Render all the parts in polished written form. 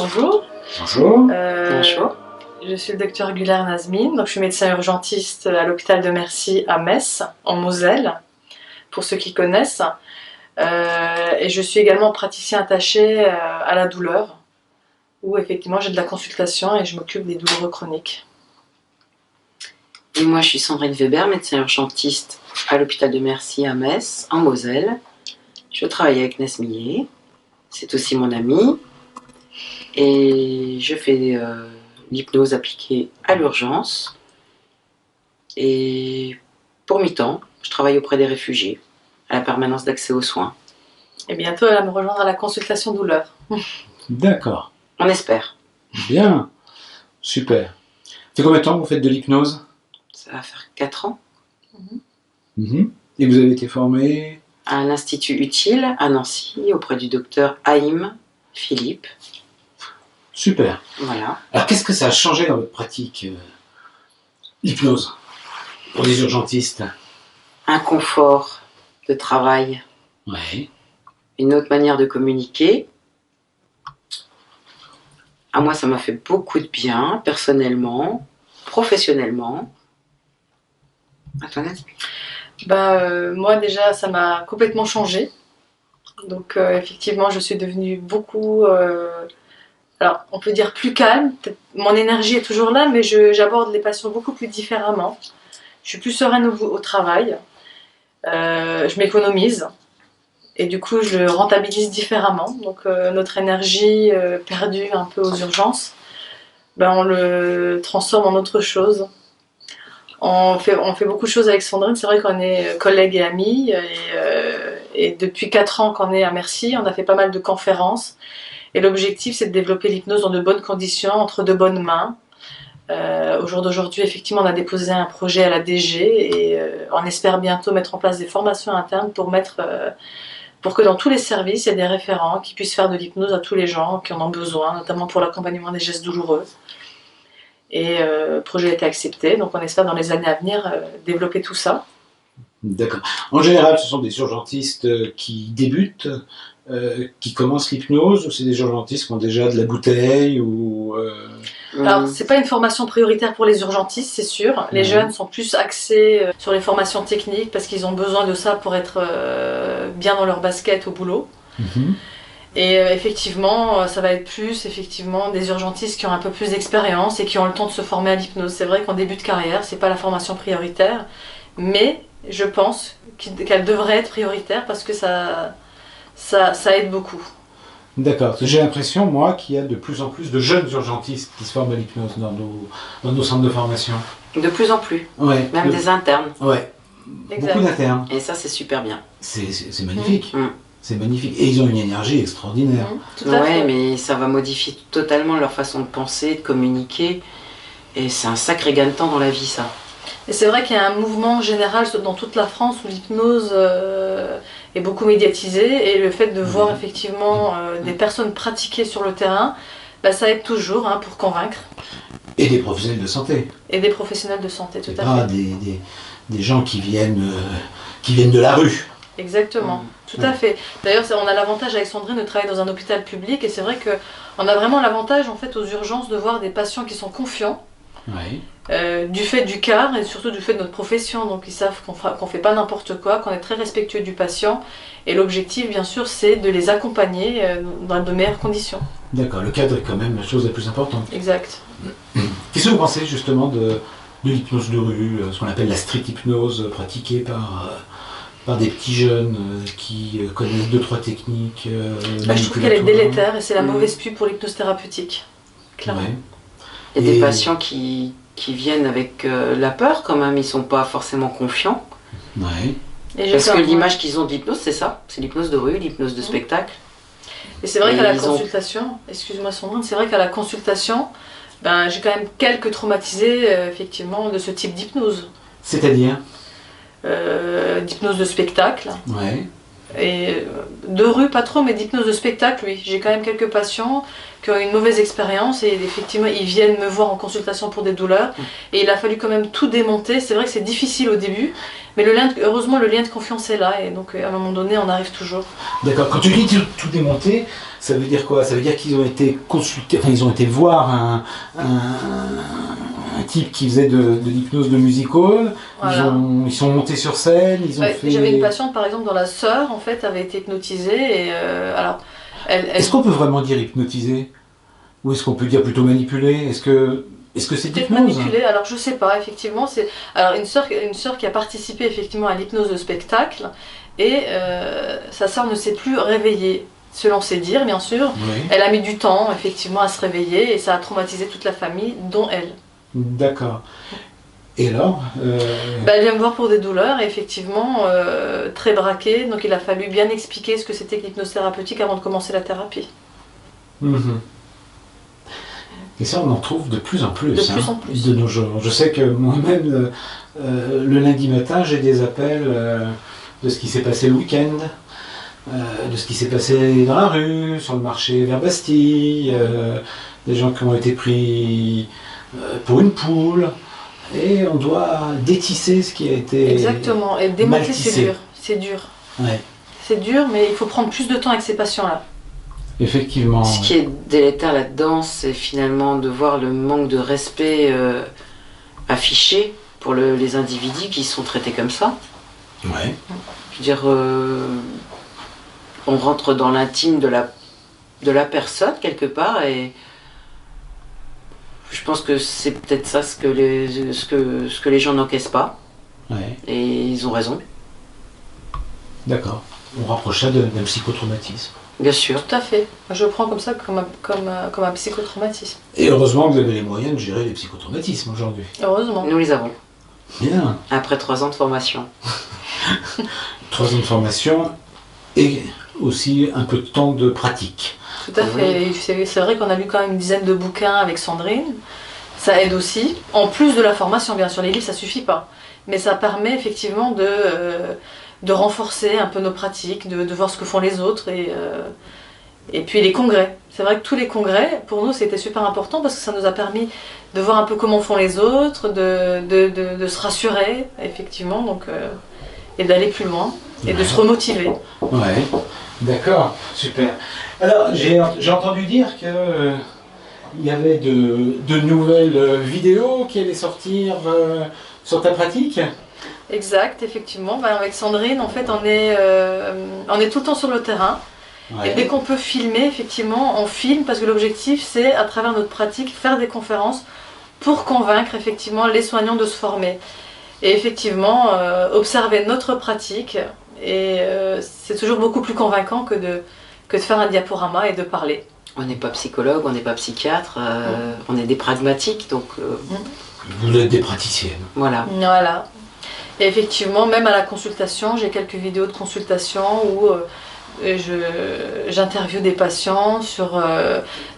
Bonjour. Bonjour. Bonjour. Je suis le docteur Güler Nazmine, donc je suis médecin urgentiste à l'hôpital de Mercy à Metz, en Moselle, pour ceux qui connaissent. Et je suis également praticien attaché à la douleur, où effectivement j'ai de la consultation et je m'occupe des douloureux chroniques. Et moi je suis Sandrine Weber, médecin urgentiste à l'hôpital de Mercy à Metz, en Moselle. Je travaille avec Nesmillet, c'est aussi mon ami. Et je fais l'hypnose appliquée à l'urgence. Et pour mi-temps, je travaille auprès des réfugiés, à la permanence d'accès aux soins. Et bientôt elle va me rejoindre à la consultation douleur. D'accord. On espère. Bien. Super. Ça fait combien de temps que vous faites de l'hypnose? Ça va faire 4 ans. Et vous avez été formé? À l'Institut Utile, à Nancy, auprès du docteur Haïm Philippe. Super. Voilà. Alors qu'est-ce que ça a changé dans votre pratique, l'hypnose, pour les urgentistes? Un confort de travail, Oui. une autre manière de communiquer. À moi, ça m'a fait beaucoup de bien, personnellement, professionnellement. Antoinette? Moi déjà ça m'a complètement changé. Donc effectivement je suis devenue beaucoup... alors, on peut dire plus calme, mon énergie est toujours là, mais j'aborde les patients beaucoup plus différemment. Je suis plus sereine au travail, je m'économise, et du coup je le rentabilise différemment. Donc notre énergie perdue un peu aux urgences, on le transforme en autre chose. On fait beaucoup de choses avec Sandrine, c'est vrai qu'on est collègues et amis, et depuis 4 ans qu'on est à Mercy, on a fait pas mal de conférences. Et l'objectif, c'est de développer l'hypnose dans de bonnes conditions, entre de bonnes mains. Au jour d'aujourd'hui, effectivement, on a déposé un projet à la DG et on espère bientôt mettre en place des formations internes pour que dans tous les services, il y ait des référents qui puissent faire de l'hypnose à tous les gens qui en ont besoin, notamment pour l'accompagnement des gestes douloureux. Et le projet a été accepté, donc on espère dans les années à venir développer tout ça. D'accord. En général, ce sont des urgentistes qui débutent, qui commencent l'hypnose, ou c'est des urgentistes qui ont déjà de la bouteille ou Alors, c'est pas une formation prioritaire pour les urgentistes, c'est sûr. Les jeunes sont plus axés sur les formations techniques parce qu'ils ont besoin de ça pour être bien dans leur basket au boulot. Et effectivement, ça va être plus effectivement des urgentistes qui ont un peu plus d'expérience et qui ont le temps de se former à l'hypnose. C'est vrai qu'en début de carrière, c'est pas la formation prioritaire, mais je pense qu'elle devrait être prioritaire parce que ça aide beaucoup. D'accord. Parce que j'ai l'impression, moi, qu'il y a de plus en plus de jeunes urgentistes qui se forment à l'hypnose dans nos centres de formation. De plus en plus. Ouais. Même des internes. Ouais. Exact. Beaucoup d'internes. Et ça, c'est super bien. C'est magnifique. C'est magnifique. Et ils ont une énergie extraordinaire. Tout à fait. Mais ça va modifier totalement leur façon de penser, de communiquer. Et c'est un sacré gain de temps dans la vie, ça. Et c'est vrai qu'il y a un mouvement général dans toute la France où l'hypnose est beaucoup médiatisée. Et le fait de voir effectivement des personnes pratiquer sur le terrain, ça aide toujours pour convaincre. Et des professionnels de santé. Et des professionnels de santé, tout à Pas fait. des gens qui viennent de la rue. Exactement, tout à fait. D'ailleurs, on a l'avantage avec Sandrine de travailler dans un hôpital public et c'est vrai qu'on a vraiment l'avantage en fait aux urgences de voir des patients qui sont confiants du fait du CAR et surtout du fait de notre profession. Donc ils savent qu'on fait pas n'importe quoi, qu'on est très respectueux du patient et l'objectif bien sûr c'est de les accompagner dans de meilleures conditions. D'accord, le cadre est quand même la chose la plus importante. Exact. Qu'est-ce que vous pensez justement de l'hypnose de rue, ce qu'on appelle la street hypnose, pratiquée par des petits jeunes qui connaissent 2-3 techniques Je trouve qu'elle est délétère et c'est la mauvaise pub pour l'hypnose thérapeutique, clairement. Ouais. Il y a des patients qui viennent avec la peur quand même, ils sont pas forcément confiants. Parce que l'image qu'ils ont de l'hypnose, c'est ça, c'est l'hypnose de rue, l'hypnose de spectacle. Et c'est vrai qu'à la consultation, excuse-moi Sandrine, c'est vrai qu'à la consultation, j'ai quand même quelques traumatisés effectivement de ce type d'hypnose. C'est-à-dire d'hypnose de spectacle. Ouais. Et de rue, pas trop, mais d'hypnose de spectacle, oui. J'ai quand même quelques patients qui ont une mauvaise expérience et effectivement, ils viennent me voir en consultation pour des douleurs. Et il a fallu quand même tout démonter. C'est vrai que c'est difficile au début, Mais heureusement, le lien de confiance est là, et donc à un moment donné, on arrive toujours. D'accord. Quand tu dis tout démonter, ça veut dire quoi? Ça veut dire qu'ils ont été consultés, enfin ils ont été voir un type qui faisait de l'hypnose de music hall. Voilà. Ils sont montés sur scène, ils ont Ouais, fait... j'avais une patiente, par exemple, dont la sœur, en fait, avait été hypnotisée, et alors, Est-ce qu'on peut vraiment dire hypnotiser? Ou est-ce qu'on peut dire plutôt manipuler? Est-ce que c'est peut-être l'hypnose? manipulée, alors je sais pas, effectivement, c'est... Alors, une sœur qui a participé, effectivement, à l'hypnose de spectacle, et sa sœur ne s'est plus réveillée, selon ses dires, bien sûr. Oui. Elle a mis du temps, effectivement, à se réveiller, et ça a traumatisé toute la famille, dont elle. D'accord. Et alors Elle vient me voir pour des douleurs, et effectivement, très braquée, donc il a fallu bien expliquer ce que c'était que l'hypnose thérapeutique avant de commencer la thérapie. Mhm. Et ça, on en trouve de plus en plus, De plus en plus. de nos jours. Je sais que moi-même, le lundi matin, j'ai des appels de ce qui s'est passé le week-end, de ce qui s'est passé dans la rue, sur le marché vers Bastille, des gens qui ont été pris pour une poule, et on doit détisser ce qui a été Exactement, et mal démonter, tissé. c'est dur. C'est dur. Ouais, C'est dur, mais il faut prendre plus de temps avec ces patients-là. effectivement. Ce qui est délétère là-dedans, c'est finalement de voir le manque de respect affiché pour les individus qui sont traités comme ça. Ouais. Je veux dire, on rentre dans l'intime de la personne quelque part, et je pense que c'est peut-être ça ce que les gens n'encaissent pas, Ouais. et ils ont raison, D'accord. On rapproche ça d'un psychotraumatisme. bien sûr. Tout à fait. Je prends comme ça comme un psychotraumatisme. Et heureusement que vous avez les moyens de gérer les psychotraumatismes aujourd'hui. Heureusement. Nous les avons, Bien. après 3 ans de formation. 3 ans de formation et aussi un peu de temps de pratique. Tout à fait. Et c'est vrai qu'on a lu quand même une dizaine de bouquins avec Sandrine. Ça aide aussi. En plus de la formation, bien sûr, les livres, ça suffit pas. Mais ça permet effectivement de renforcer un peu nos pratiques, de voir ce que font les autres. Et puis les congrès. C'est vrai que tous les congrès, pour nous, c'était super important parce que ça nous a permis de voir un peu comment font les autres, de se rassurer, effectivement, donc, et d'aller plus loin, et de se remotiver. Ouais, d'accord, super. Alors, j'ai entendu dire que il y avait de nouvelles vidéos qui allaient sortir sur ta pratique. Exact, effectivement. Ben, avec Sandrine, en fait, on est tout le temps sur le terrain. Et dès qu'on peut filmer, effectivement, on filme parce que l'objectif, c'est, à travers notre pratique, faire des conférences pour convaincre, effectivement, les soignants de se former. Et effectivement, observer notre pratique, et c'est toujours beaucoup plus convaincant que de faire un diaporama et de parler. On n'est pas psychologue, on n'est pas psychiatre, on est des pragmatiques, donc Vous êtes des praticiennes. voilà. Voilà. Et effectivement, même à la consultation, j'ai quelques vidéos de consultation où j'interviewe des patients sur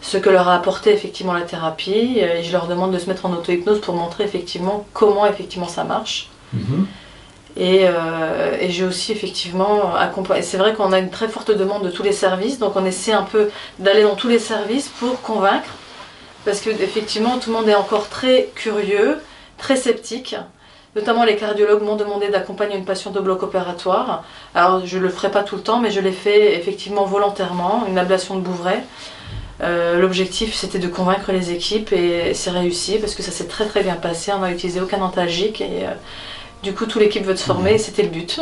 ce que leur a apporté effectivement la thérapie, et je leur demande de se mettre en auto-hypnose pour montrer effectivement comment effectivement ça marche. Et j'ai aussi effectivement accompagné. C'est vrai qu'on a une très forte demande de tous les services, donc on essaie un peu d'aller dans tous les services pour convaincre, parce que effectivement tout le monde est encore très curieux, très sceptique. Notamment les cardiologues m'ont demandé d'accompagner une patiente au bloc opératoire. Alors je ne le ferai pas tout le temps, mais je l'ai fait effectivement volontairement, une ablation de Bouvray. L'objectif c'était de convaincre les équipes, et c'est réussi parce que ça s'est très très bien passé. On n'a utilisé aucun antalgique, et du coup toute l'équipe veut se former, et c'était le but.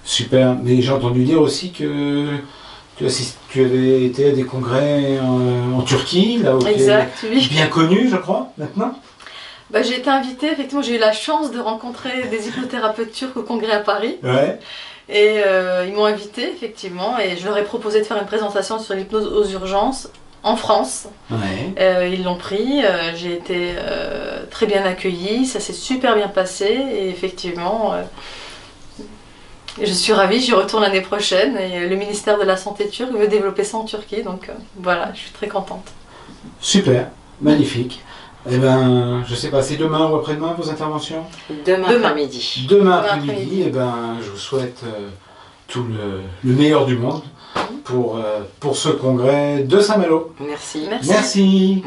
Super, mais j'ai entendu dire aussi que tu avais été à des congrès en Turquie, là où tu es Exact, oui. bien connu, je crois, maintenant. Bah, j'ai été invitée, effectivement, j'ai eu la chance de rencontrer des hypnothérapeutes turcs au congrès à Paris. Ouais. Et ils m'ont invitée, effectivement, et je leur ai proposé de faire une présentation sur l'hypnose aux urgences en France. Ouais. Ils l'ont pris, j'ai été très bien accueillie, ça s'est super bien passé, et effectivement, je suis ravie, j'y retourne l'année prochaine, et le ministère de la Santé turc veut développer ça en Turquie, donc voilà, je suis très contente. Super, magnifique. Eh ben, je sais pas, c'est demain ou après-demain vos interventions? Demain après-midi. Demain Demain après-midi, après-midi. eh ben, je vous souhaite tout le meilleur du monde pour ce congrès de Saint-Malo. Merci. Merci. Merci.